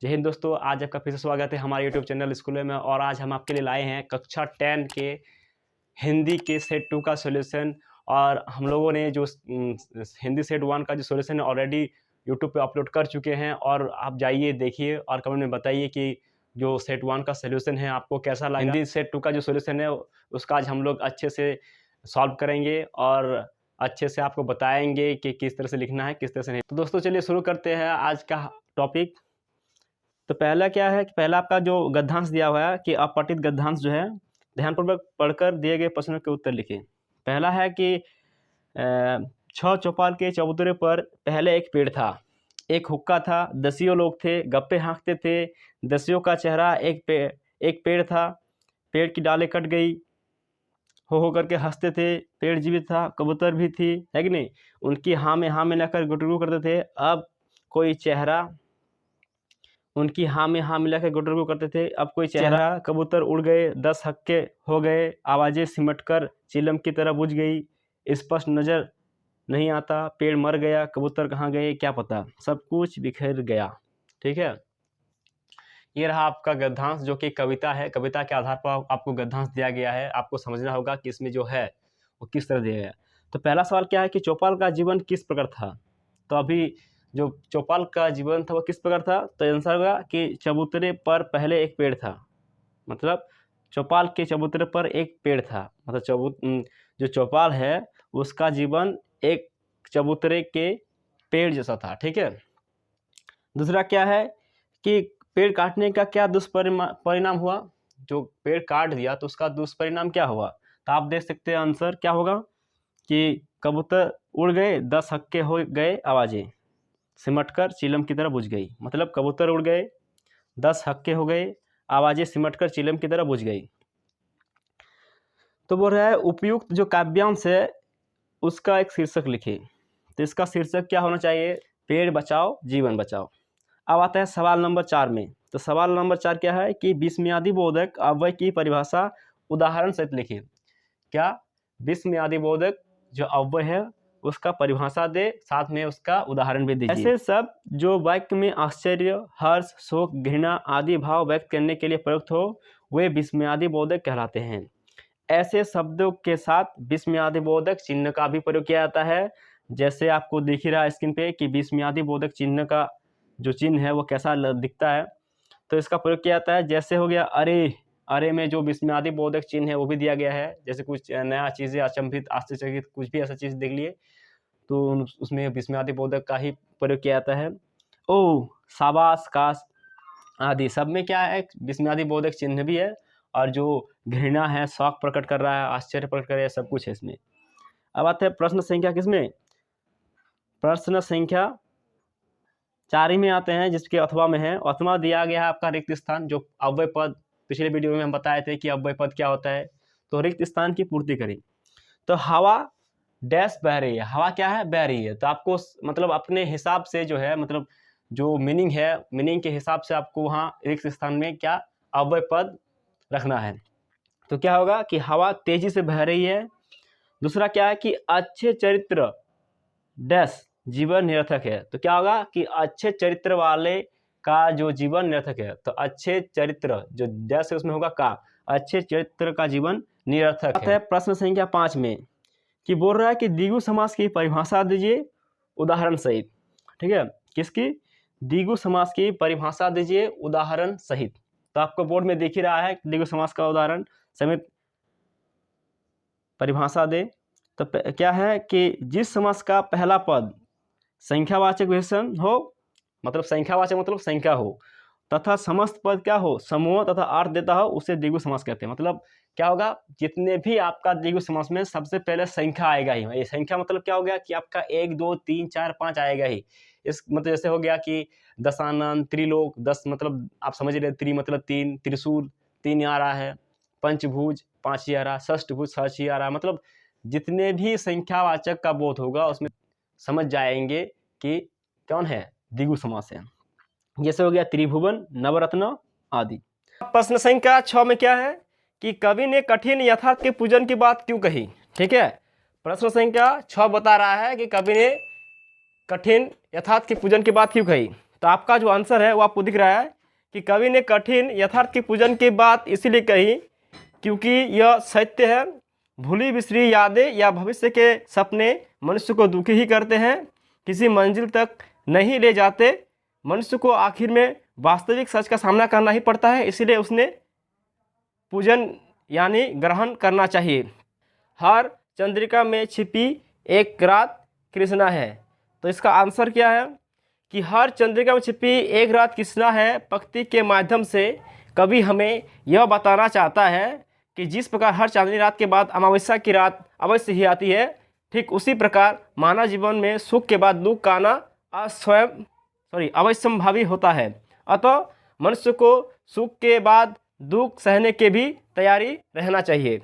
जय हिंद दोस्तों, आज आपका फिर से स्वागत है हमारे यूट्यूब चैनल स्कूल में। और आज हम आपके लिए लाए हैं कक्षा 10 के हिंदी के सेट 2 का सॉल्यूशन। और हम लोगों ने जो हिंदी सेट 1 का जो सॉल्यूशन है ऑलरेडी यूट्यूब पे अपलोड कर चुके हैं। और आप जाइए देखिए और कमेंट में बताइए कि जो सेट 1 का सॉल्यूशन है आपको कैसा लगा। हिंदी सेट 2 का जो सॉल्यूशन है उसका आज हम लोग अच्छे से सॉल्व करेंगे और अच्छे से आपको बताएंगे कि किस तरह से लिखना है, किस तरह से नहीं। तो दोस्तों चलिए शुरू करते हैं आज का टॉपिक। तो पहला क्या है कि पहला आपका जो गद्यांश दिया हुआ है कि अपठित गद्यांश जो है ध्यानपूर्वक पढ़कर दिए गए प्रश्नों के उत्तर लिखें। पहला है कि 6 चौपाल के चबूतरे पर पहले एक पेड़ था, एक हुक्का था, दसियों लोग थे, गप्पे हाँकते थे, दसियों का चेहरा एक पेड़ था, पेड़ की डालें कट गई, हो करके हंसते थे, पेड़ जीवित था, कबूतर भी थी, है कि नहीं। उनकी हाँ में लेकर गुटगुटू करते थे। अब कोई चेहरा उनकी हाँ में हाँ मिलाकर गुटरगु करते थे। अब कोई चेहरा, कबूतर उड़ गए, 10 हक्के हो गए, आवाज़ें सिमटकर चिलम की तरह बुझ गई, स्पष्ट नज़र नहीं आता, पेड़ मर गया, कबूतर कहाँ गए क्या पता, सब कुछ बिखर गया। ठीक है, ये रहा आपका गद्यांश जो कि कविता है। कविता के आधार पर आपको गद्यांश दिया गया है, आपको समझना होगा कि इसमें जो है वो किस तरह दिया गया। तो पहला सवाल क्या है कि चौपाल का जीवन किस प्रकार था। तो अभी जो चौपाल का जीवन था वो किस प्रकार था, तो आंसर होगा कि चबूतरे पर पहले एक पेड़ था। मतलब चौपाल के चबूतरे पर एक पेड़ था, मतलब जो चौपाल है उसका जीवन एक चबूतरे के पेड़ जैसा था। ठीक है। दूसरा क्या है कि पेड़ काटने का क्या दुष्परिणाम हुआ। जो पेड़ काट दिया तो उसका दुष्परिणाम क्या हुआ। तो आप देख सकते हैं आंसर क्या होगा कि कबूतर उड़ गए, 10 हक्के हो गए, आवाज़ें सिमटकर चिलम की तरह बुझ गई। मतलब कबूतर उड़ गए, 10 हक्के हो गए, आवाज़ें सिमटकर चिलम की तरह बुझ गई। तो बोल रहा है उपयुक्त जो काव्यांश है उसका एक शीर्षक लिखे। तो इसका शीर्षक क्या होना चाहिए, पेड़ बचाओ जीवन बचाओ। अब आता है सवाल नंबर 4 में। तो सवाल नंबर 4 क्या है कि विस्मयादि बोधक अव्यय की परिभाषा उदाहरण सहित लिखिए। क्या विस्मयादि बोधक जो अव्यय है उसका परिभाषा दे, साथ में उसका उदाहरण भी दीजिए। ऐसे सब जो वाक्य में आश्चर्य, हर्ष, शोक, घृणा आदि भाव व्यक्त करने के लिए प्रयुक्त हो वे विस्मयादि बोधक कहलाते हैं। ऐसे शब्दों के साथ विस्मयादि बोधक चिन्ह का भी प्रयोग किया जाता है। जैसे आपको दिख ही रहा है स्क्रीन पे कि विस्मयादि बोधक चिन्ह का जो चिन्ह है वो कैसा दिखता है। तो इसका प्रयोग किया जाता है। जैसे हो गया अरे, अरे में जो विस्मयादि बोधक चिन्ह है वो भी दिया गया है। जैसे कुछ नया चीज़ें, अचंभित, आश्चर्यचकित, कुछ भी ऐसा चीज़ देख लिए तो उसमें विस्मयादि बोधक का ही प्रयोग किया जाता है। ओ, शाबाश, काश आदि सब में क्या है, विस्मयादि बोधक चिन्ह भी है। और जो घृणा है, शौक प्रकट कर रहा है, आश्चर्य प्रकट कर रहा है, सब कुछ है इसमें। अब आते हैं प्रश्न संख्या किसमें, प्रश्न संख्या 4 ही में आते हैं जिसके अथवा में है। अथवा दिया गया है आपका रिक्त स्थान, जो अव्यय पद पिछले वीडियो में हम बताए थे कि अव्यय पद क्या होता है। तो रिक्त स्थान की पूर्ति करें। तो हवा डैश बह रही है, हवा क्या है, बह रही है। तो आपको मतलब अपने हिसाब से जो है, मतलब जो मीनिंग है, मीनिंग के हिसाब से आपको वहाँ रिक्त स्थान में क्या अव्यय पद रखना है। तो क्या होगा कि हवा तेजी से बह रही है। दूसरा क्या है कि अच्छे चरित्र डैश जीवन निरर्थक है। तो क्या होगा कि अच्छे चरित्र वाले का जो जीवन निरर्थक है। तो अच्छे चरित्र जो डैश है उसमें होगा का, अच्छे चरित्र का जीवन निरर्थक है। प्रश्न संख्या 5 में कि बोल रहा है कि द्विगु समास की परिभाषा दीजिए उदाहरण सहित। ठीक है, किसकी, द्विगु समास की परिभाषा दीजिए उदाहरण सहित। तो आपको बोर्ड में दिख ही रहा है द्विगु समास का उदाहरण सहित परिभाषा दे। तो क्या है कि जिस समास का पहला पद संख्यावाचक विशेषण हो, मतलब संख्यावाचक मतलब संख्या हो, तथा समस्त पद क्या हो, समूह तथा अर्थ देता हो, उसे द्विगु समास कहते हैं। मतलब क्या होगा, जितने भी आपका द्विगु समास में सबसे पहले संख्या आएगा ही। ये संख्या मतलब क्या हो गया कि आपका 1 2 3 4 5 आएगा ही। इस मतलब जैसे हो गया कि दशानन, त्रिलोक, 10 मतलब आप समझ रहे, त्रि मतलब 3, त्रिशूल 3 आ रहा है, पंचभुज 5 ही आ रहा, षष्ठभुज 6 ही आ रहा। मतलब जितने भी संख्यावाचक का बोध होगा उसमें समझ जाएंगे कि कौन है, द्विगु समास है। जैसे हो गया त्रिभुवन, नवरत्न आदि। प्रश्न संख्या 6 में क्या है कि कवि ने कठिन यथार्थ के पूजन की बात क्यों कही। ठीक है, प्रश्न संख्या 6 बता रहा है कि कवि ने कठिन यथार्थ के पूजन की बात क्यों कही। तो तो आपका जो आंसर है वो आपको दिख रहा है कि कवि ने कठिन यथार्थ के पूजन की बात इसीलिए कही क्योंकि यह सत्य है। भूली बिसरी यादें या भविष्य के सपने मनुष्य को दुखी ही करते हैं, किसी मंजिल तक नहीं ले जाते। मनुष्य को आखिर में वास्तविक सच का सामना करना ही पड़ता है, इसीलिए उसने पूजन यानी ग्रहण करना चाहिए। हर चंद्रिका में छिपी एक रात कृष्णा है। तो इसका आंसर क्या है कि हर चंद्रिका में छिपी एक रात कृष्णा है। पंक्ति के माध्यम से कवि हमें यह बताना चाहता है कि जिस प्रकार हर चांदनी रात के बाद अमावस्या की रात अवश्य ही आती है, ठीक उसी प्रकार मानव जीवन में सुख के बाद दुख का आना अवश्यंभावी होता है। अतः मनुष्य को सुख के बाद दुख सहने के भी तैयारी रहना चाहिए।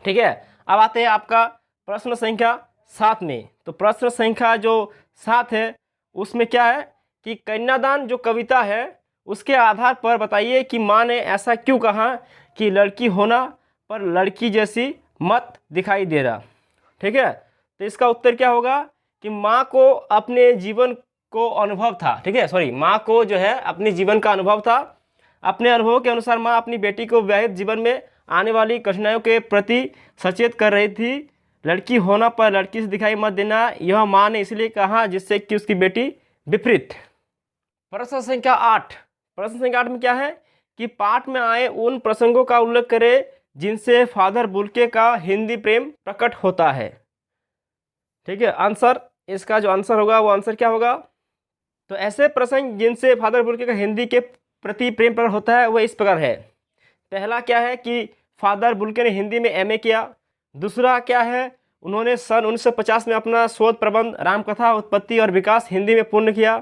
ठीक है, अब आते हैं आपका प्रश्न संख्या 7 में। तो प्रश्न संख्या जो 7 है उसमें क्या है कि कन्यादान जो कविता है उसके आधार पर बताइए कि माँ ने ऐसा क्यों कहा कि लड़की होना पर लड़की जैसी मत दिखाई दे रहा। ठीक है, तो इसका उत्तर क्या होगा कि माँ को अपने जीवन को अनुभव था। ठीक है, सॉरी, माँ को जो है अपने जीवन का अनुभव था। अपने अनुभव के अनुसार माँ अपनी बेटी को विवाहित जीवन में आने वाली कठिनाइयों के प्रति सचेत कर रही थी। लड़की होना पर लड़की से दिखाई मत देना, यह माँ ने इसलिए कहा जिससे कि उसकी बेटी विपरीत। प्रश्न संख्या 8। प्रश्न संख्या 8 में क्या है कि पाठ में आए उन प्रसंगों का उल्लेख करें जिनसे फादर बुल्के का हिंदी प्रेम प्रकट होता है। ठीक है, आंसर, इसका जो आंसर होगा वो आंसर क्या होगा, तो ऐसे प्रसंग जिनसे फादर बुल्के का हिंदी के प्रति प्रेम प्रकट होता है वह इस प्रकार है। पहला क्या है कि फादर बुल्के ने हिंदी में एमए किया। दूसरा क्या है, उन्होंने सन 1950 में अपना शोध प्रबंध रामकथा उत्पत्ति और विकास हिंदी में पूर्ण किया।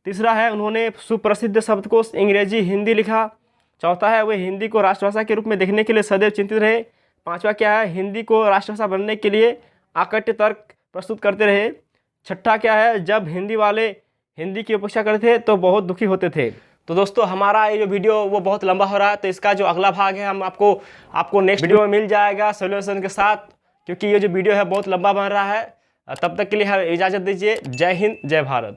तीसरा है, उन्होंने सुप्रसिद्ध शब्दकोश अंग्रेजी हिंदी लिखा। चौथा है, वे हिंदी को राष्ट्रभाषा के रूप में देखने के लिए सदैव चिंतित रहे। पांचवा क्या है, हिंदी को राष्ट्रभाषा बनने के लिए आकट्य तर्क प्रस्तुत करते रहे। छठा क्या है, जब हिंदी वाले हिंदी की उपेक्षा करते थे तो बहुत दुखी होते थे। तो दोस्तों हमारा ये जो वीडियो वो बहुत लंबा हो रहा है, तो इसका जो अगला भाग है हम आपको नेक्स्ट वीडियो में मिल जाएगा सॉल्यूशन के साथ, क्योंकि ये जो वीडियो है बहुत लंबा बन रहा है। तब तक के लिए इजाज़त दीजिए। जय हिंद, जय भारत।